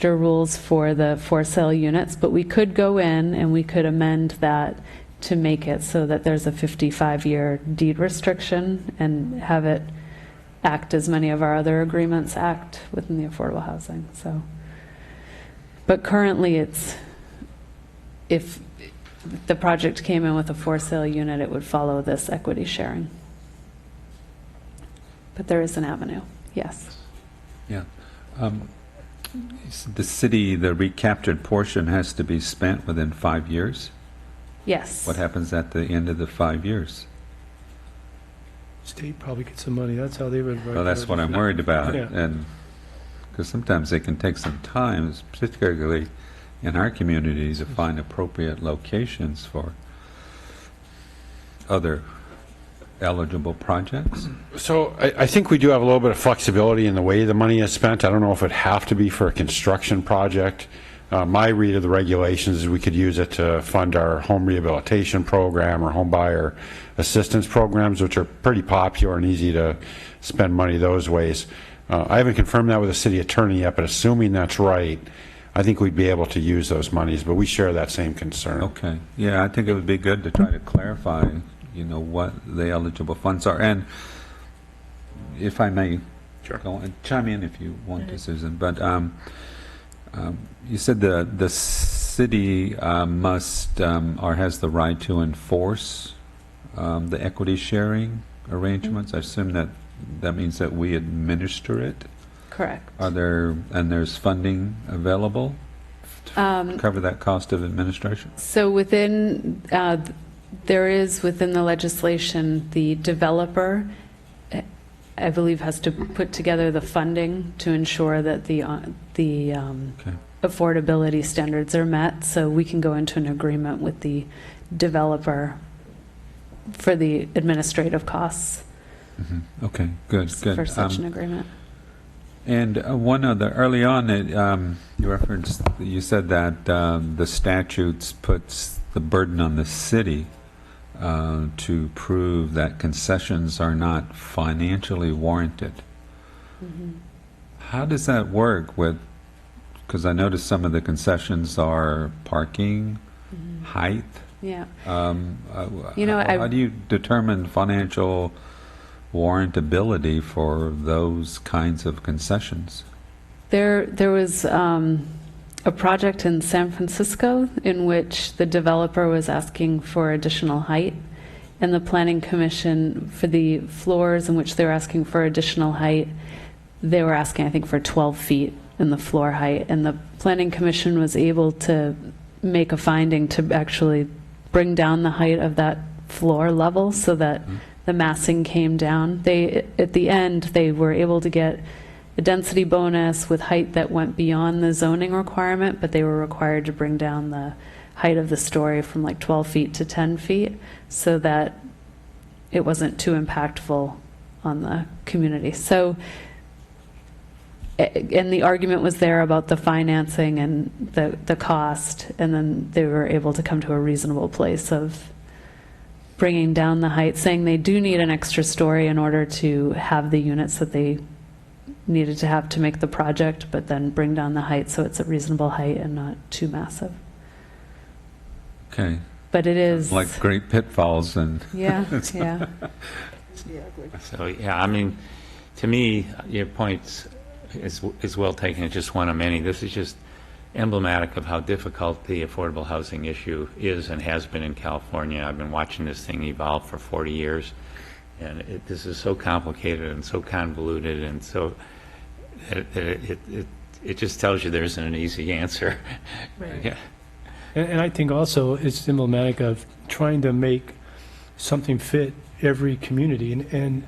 rules for the for sale units, but we could go in and we could amend that to make it so that there's a 55-year deed restriction and have it act as many of our other agreements act within the affordable housing. So, but currently if the project came in with a for sale unit, it would follow this equity sharing. But there is an avenue, yes. Yeah. The city, the recaptured portion has to be spent within 5 years? Yes. What happens at the end of the 5 years? State probably gets some money, that's how they would. Well, that's what I'm worried about. Yeah. And because sometimes it can take some time, particularly in our communities, to find appropriate locations for other eligible projects. So I think we do have a little bit of flexibility in the way the money is spent. I don't know if it have to be for a construction project. My read of the regulations is we could use it to fund our home rehabilitation program or home buyer assistance programs, which are pretty popular and easy to spend money those ways. I haven't confirmed that with the city attorney yet, but assuming that's right, I think we'd be able to use those monies, but we share that same concern. Okay. Yeah, I think it would be good to try to clarify, what the eligible funds are. And if I may, Sure. go and chime in if you want to, Susan. But you said the city must or has the right to enforce the equity sharing arrangements. I assume that means that we administer it. Correct. There's funding available to cover that cost of administration? So there is within the legislation, the developer, I believe, has to put together the funding to ensure that the affordability standards are met. So we can go into an agreement with the developer for the administrative costs. Mm-hmm. Okay, good. For such an agreement. And one other, early on, you said that the statutes puts the burden on the city to prove that concessions are not financially warranted. Mm-hmm. How does that work with, because I noticed some of the concessions are parking, height. Yeah. How do you determine financial warrantability for those kinds of concessions? There was a project in San Francisco in which the developer was asking for additional height, and the Planning Commission, for the floors in which they were asking for additional height, they were asking, I think, for 12 feet in the floor height, and the Planning Commission was able to make a finding to actually bring down the height of that floor level so that the massing came down. At the end, they were able to get a density bonus with height that went beyond the zoning requirement, but they were required to bring down the height of the story from like 12 feet to 10 feet so that it wasn't too impactful on the community. So, and the argument was there about the financing and the cost, and then they were able to come to a reasonable place of bringing down the height, saying they do need an extra story in order to have the units that they needed to have to make the project, but then bring down the height so it's a reasonable height and not too massive. Okay. But it is like great pitfalls and yeah. So, yeah, I mean, to me, your point is well taken. It's just one of many. This is just emblematic of how difficult the affordable housing issue is and has been in California. I've been watching this thing evolve for 40 years, and this is so complicated and so convoluted, and so it just tells you there isn't an easy answer. Right. Yeah. And I think also it's emblematic of trying to make something fit every community. And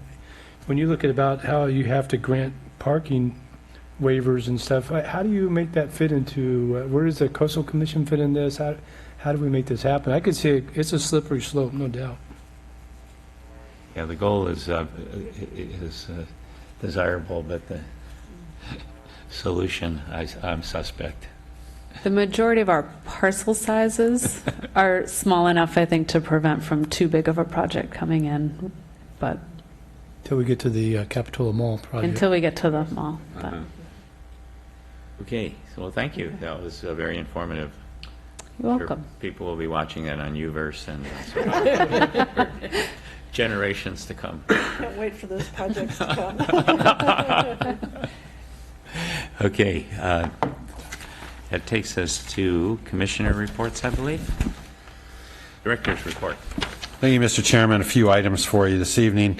when you look at about how you have to grant parking waivers and stuff, how do you make that fit into, where does the Coastal Commission fit in this? How do we make this happen? I could say it's a slippery slope, no doubt. Yeah, the goal is desirable, but the solution, I'm suspect. The majority of our parcel sizes are small enough, I think, to prevent from too big of a project coming in, but Until we get to the Capitola Mall project. until we get to the mall. But Okay, so well, thank you. That was very informative. you're Sure welcome. people will be watching that on Uverse and for generations to come. Can't wait for those projects to come. Okay, that takes us to commissioner reports, I believe. Director's report. Thank you, Mr. Chairman. A few items for you this evening.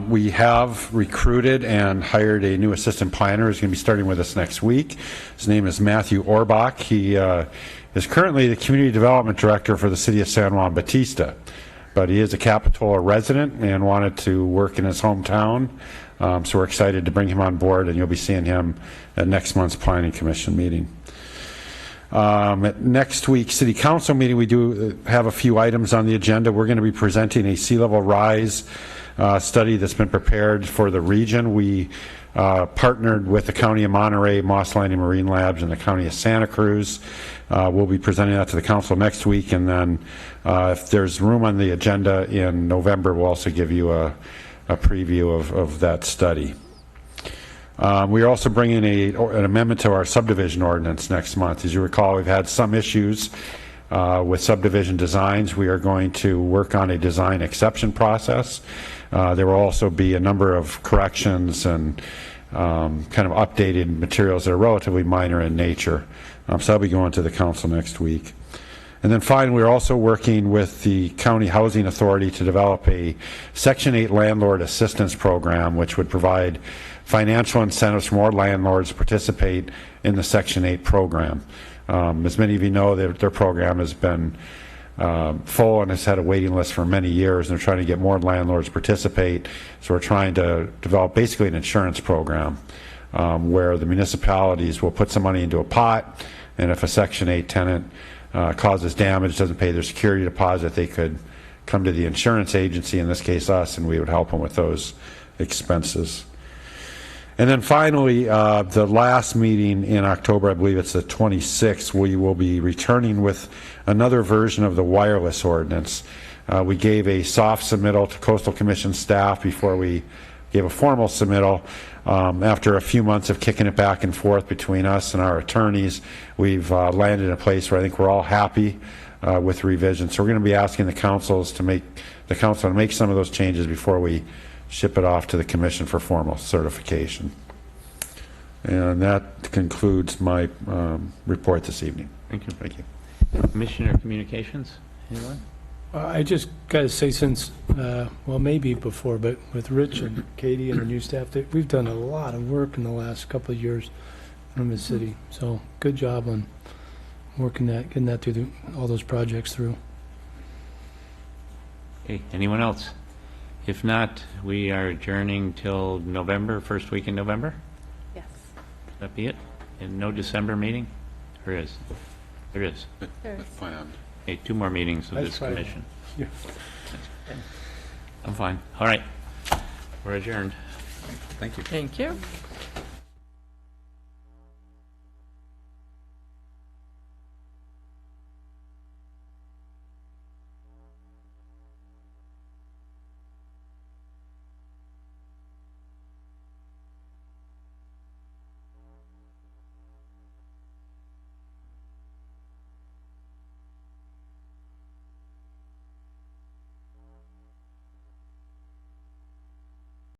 We have recruited and hired a new assistant planner who's going to be starting with us next week. His name is Matthew Orbach. He is currently the Community Development Director for the City of San Juan Bautista, but he is a Capitola resident and wanted to work in his hometown. So we're excited to bring him on board, and you'll be seeing him at next month's Planning Commission meeting. At next week's City Council meeting, we do have a few items on the agenda. We're going to be presenting a sea level rise study that's been prepared for the region. We partnered with the County of Monterey, Moss Landing Marine Labs, and the County of Santa Cruz. We'll be presenting that to the council next week, and then if there's room on the agenda in November, we'll also give you a preview of that study. We are also bringing an amendment to our subdivision ordinance next month. As you recall, we've had some issues with subdivision designs. We are going to work on a design exception process There will also be a number of corrections and kind of updated materials that are relatively minor in nature. So I'll be going to the council next week. And then finally, we're also working with the County Housing Authority to develop a Section 8 landlord assistance program, which would provide financial incentives for more landlords to participate in the Section 8 program. As many of you know, their program has been full and has had a waiting list for many years, and they're trying to get more landlords to participate. So we're trying to develop basically an insurance program where the municipalities will put some money into a pot, and if a Section 8 tenant causes damage, doesn't pay their security deposit, they could come to the insurance agency, in this case us, and we would help them with those expenses. And then finally, the last meeting in October, I believe it's the 26th, we will be returning with another version of the wireless ordinance. We gave a soft submittal to Coastal Commission staff before we gave a formal submittal. After a few months of kicking it back and forth between us and our attorneys, we've landed in a place where I think we're all happy with revision. So we're going to be asking the council to make some of those changes before we ship it off to the commission for formal certification. And that concludes my report this evening. Thank you. Thank you. Commissioner Communications, anyone? I just got to say, since, well, maybe before, but with Rich and Katie and the new staff, we've done a lot of work in the last couple of years from the city. So good job on working that, getting that through all those projects through. Okay, anyone else? If not, we are adjourning till November, first week in November? Yes. Would that be it? And no December meeting? There is. There is. There is. Okay, 2 more meetings of That's this fine. commission. Yeah. I'm fine. All right. We're adjourned. Thank you. Thank you.